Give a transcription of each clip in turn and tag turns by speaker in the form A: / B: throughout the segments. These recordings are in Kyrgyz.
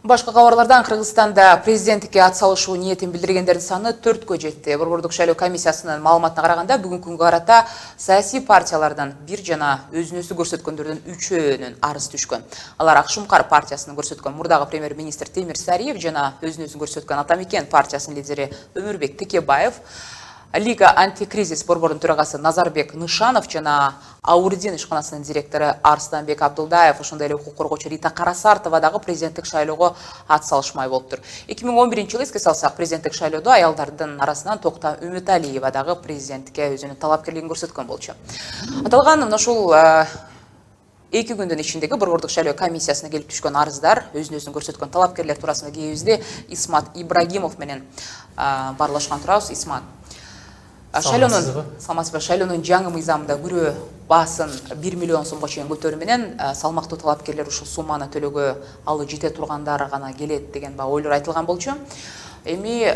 A: Башка кабарлардан Кыргызстанда президенттикке ат салышуу ниетин билдиргендердин саны 4кө жетти. Борбордук шайлоо комиссиясынын маалыматына караганда бүгүнкү күнгө карата саясий партиялардан 1 жана өзүн-өзү көрсөткөндөрдүн 3-өнүн арыз түшкөн. Алар Ак Шумкар партиясынын көрсөткөн мурдагы премьер-министр Темир Сариев жана өзүн-өзү көрсөткөн Атамекен партиясынын лидери Өмүрбек Текебаев, Лига антикризис борбордун төрагасы Назарбек Нышанов жана Аурдин ишканасынын директору Арстанбек Абдулдаев, ошондой эле укук коргоочу Рита Карасартова дагы президенттик шайлоого ат салышмай болуптур. 2011-жылы эске салсак, президенттик шайлоодо аялдардын арасынан Токтам Үмүталиева дагы президенттикке өзүнүн талапкерлигин көрсөткөн болчу. Аталган ушул 2 күндүн ичиндеги борбордук шайлоо комиссиясына келип түшкөн арыздар, өзүн-өзүн көрсөткөн талапкерлер туурасында кебизде Исмат Ибрагимов менен баарлашкан турабыз. Исмат, шайлоонун жаңы мыйзамында күрөө баасын 1 миллион сомго чейин көтөрүү менен салмактуу талапкерлер ушул сумманы төлөөгө алы жете тургандар гана келет деген ойлор айтылган болчу. Эми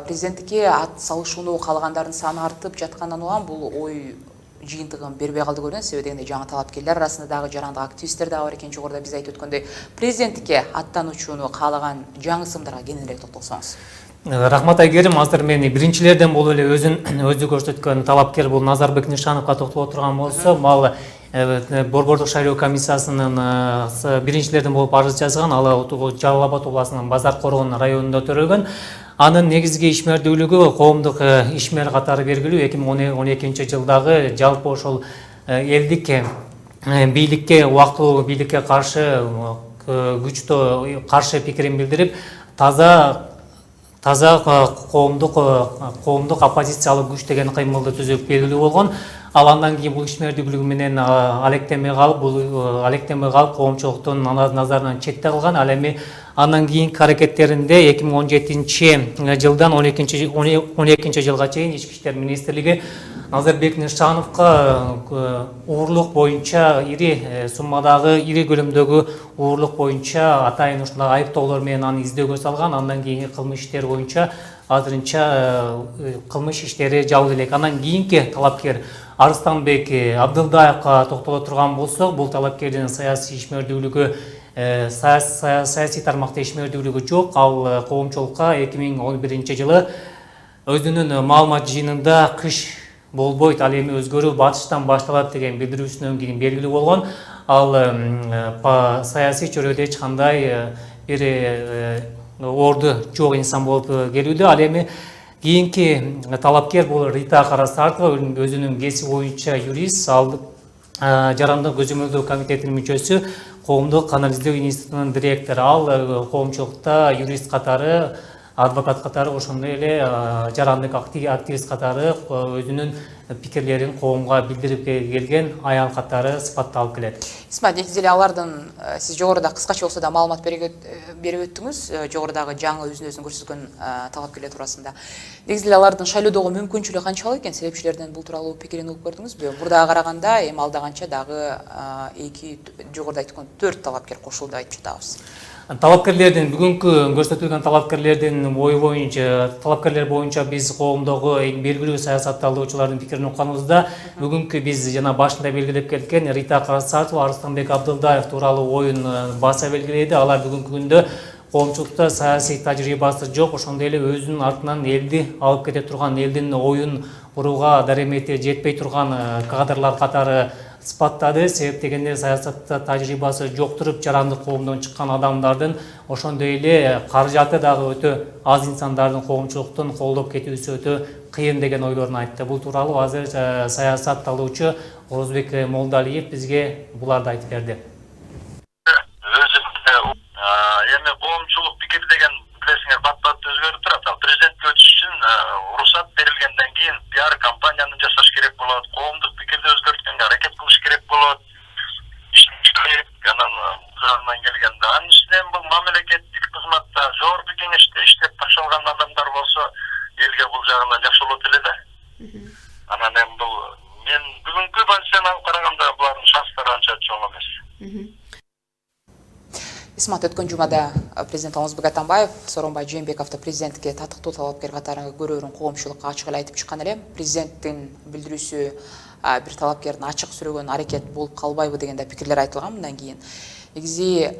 A: президенттикке ат салышууну каалагандардын саны артып жаткандан улам бул ой жыйынтыгын бербей калды көрүнөт. Себеби дегенде жаңы талапкерлер арасында дагы жарандык активисттер дагы бар экен. Жогоруда биз айтып өткөндөй, президенттикке аттануучуну каалаган жаңы сымдарга кененирээк токтолсоңуз.
B: Рахмат Айгерим, азыр мен биринчилерден болуп эле өзү көрсөткөн талапкер бул Назарбек Нышановго токтоло турган болсо, ал борбордук шайлоо комиссиясынын биринчилерден болуп арыз жазган, ал Жалал Абад областынын Базар Коргон районунда төрөлгөн. Анын негизги ишмердүүлүгү коомдук ишмер катары белгилүү 2012-жылдагы жалпы ошол элдик бийликке, убактылуу бийликке каршы күчтүү каршы пикирин билдирип, таза коомдук оппозициялык күч деген кыймылды түзүп белгилүү болгон. Ал андан кийин бул ишмердүүлүгү менен алектенбей калып коомчулуктун назарынан четте калган. Ал эми андан кийинки аракеттеринде 2017-жылдан 12-жылга чейин Ички иштер министрлиги Назарбек Нышановго уурлук боюнча ири суммадагы, ири көлөмдөгү уурлук боюнча атайын ушундай айыптоолор менен аны издөөгө салган. Андан кийинки кылмыш иштери боюнча азырынча кылмыш иштери жабылды элек. Андан кийинки талапкер Арстанбек Абдулдаевга токтоло турган болсок, бул талапкердин саясий ишмердүүлүгү, саясий тармакта ишмердүүлүгү жок. Ал коомчулукка 2011-жылы өзүнүн маалымат жыйынында кыш болбойт, ал эми өзгөрүү батыштан башталат деген билдирүүсүнөн кийин белгилүү болгон. Ал саясий чөйрөдө эч кандай бир орду жок инсан болуп келүүдө. Ал эми кийинки талапкер бул Рита Карасартова, өзүнүн кесиби боюнча юрист, ал жарандык көзөмөлдөө комитетинин мүчөсү, коомдук анализдөө институтунун директору. Ал коомчулукта юрист катары, адвокат катары, ошондой эле жарандык активист катары өзүнүн пикирлерин коомго билдирип келген аял катары сыпатталып келет.
A: Исмат, негизи эле алардын сиз жогоруда кыскача болсо да маалымат берип өттүңүз, жогорудагы жаңы өзүн-өзүн көрсөткөн талапкерлер туурасында. Негизи эле алардын шайлоодогу мүмкүнчүлүгү канчалык экен? Себепчилерден бул тууралуу пикирин угуп көрдүңүзбү? Мурдага караганда эми алда канча дагы жогоруда айткан 4 талапкер кошулду айтып жатабыз.
B: Талапкерлердин бүгүнкү көрсөтүлгөн талапкерлердин ою боюнча, талапкерлер боюнча биз коомдогу эң белгилүү саясатталуучулардын пикирин укканыбызда, бүгүнкү биз жана башында белгилеп кеткен Рита Карасартова, Арстанбек Абдулдаев тууралуу оюн баса белгиледи. Алар бүгүнкү күндө коомчулукта саясий тажрыйбасы жок, ошондой эле өзүнүн артынан элди алып кете турган, элдин оюн бурууга даремети жетпей турган кадрлар катары сыпаттады. Себеп дегенде саясатта тажрыйбасы жоктуруп, жарандык коомдон чыккан адамдардын, ошондой эле каражаты дагы өтө аз инсандардын коомчулуктун колдоп кетүүсү өтө кыйын деген ойлорун айтты. Бул тууралуу азыр саясатталуучу Орозбек Молдалиев бизге буларды айтып берди.
C: Эми коомчулук пикир деген билесиңер бат-бат өзгөрүп турат. Президентке өтүш үчүн уруксат берилгенден кийин пиар компанияны жасаш керек болот, коомдук пикирди өзгөрткөнгө аракет кылыш керек болот. Анан келгенде анын үстүнөн бул мамлекеттик кызматта жогорку кеңеште иштеп башталган адамдар болсо, элге бул жагынан жакшы болот эле да. Анан эми бул мен бүгүнкү позицияны алып караганда булардын шанстары анча чоң эмес.
A: Исмат, өткөн жумада президент Алмазбек Атамбаев Сооронбай Жээнбековду президенттикке татыктуу талапкер катары көрөөрүн коомчулукка ачык эле айтып чыккан эле. Президенттин билдирүүсү бир талапкердин ачык сүрөгөн аракет болуп калбайбы деген да пикирлер айтылган мындан кийин. негизи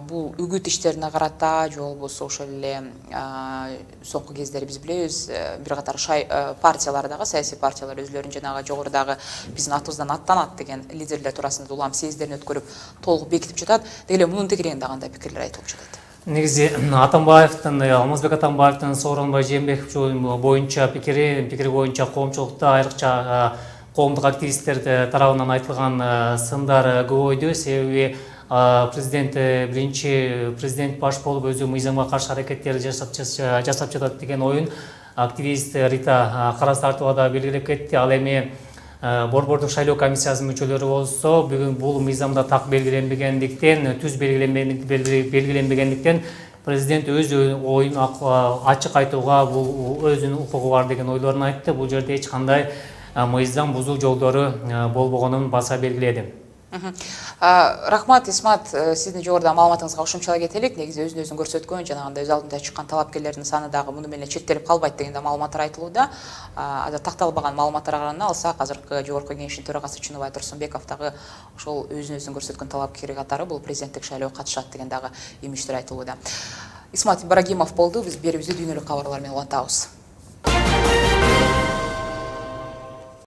A: бул үгүт иштерине карата же болбосо ошол эле соңку кездери биз билебиз бир катар партиялар дагы, саясий партиялар өзлөрүнүн жанагы жогорудагы биздин атыбыздан аттанат деген лидерлер туурасында улам съезддерин өткөрүп толук бекитип жатат. Деги эле мунун тегерегинде кандай пикирлер айтылып жатат?
B: Негизи Атамбаевдин, Алмазбек Атамбаевдин Сооронбай Жээнбеков боюнча пикири боюнча коомчулукта айрыкча коомдук активисттер тарабынан айтылган сындар көп ойдо. Себеби биринчи президент баш болуп өзү мыйзамга каршы аракеттер жасап жатат деген оюн активист Рита Карасартова да белгилеп кетти. Ал эми Борбордук шайлоо комиссиясынын мүчөлөрү болсо, бүгүн бул мыйзамда так белгиленбегендиктен, түз белгиленбегендиктен президент өз оюн ачык айтууга бул өзүнүн укугу бар деген ойлорун айтты. Бул жерде эч кандай мыйзам бузуу жолдору болбогонун баса белгиледи.
A: Рахмат, Исмат, сиздин жогоруда маалыматыңызга кошумчалай кетелик. Негизи өзүн көрсөткөн, жанагындай өз алдында чыккан талапкерлердин саны дагы муну менен чектелип калбайт деген маалыматтар айтылууда. Такталбаган маалыматтарга карана алсак, азыркы жогорку кеңештин төрагасы Чыныбай Турсунбеков дагы ошол өзүн көрсөткөн талапкер катары бул президенттик шайлоого катышат деген дагы имиштер айтылууда. Исмат Ибрагимов болду. Биз берүүбүздү дүйнөлүк кабарлар менен улантабыз.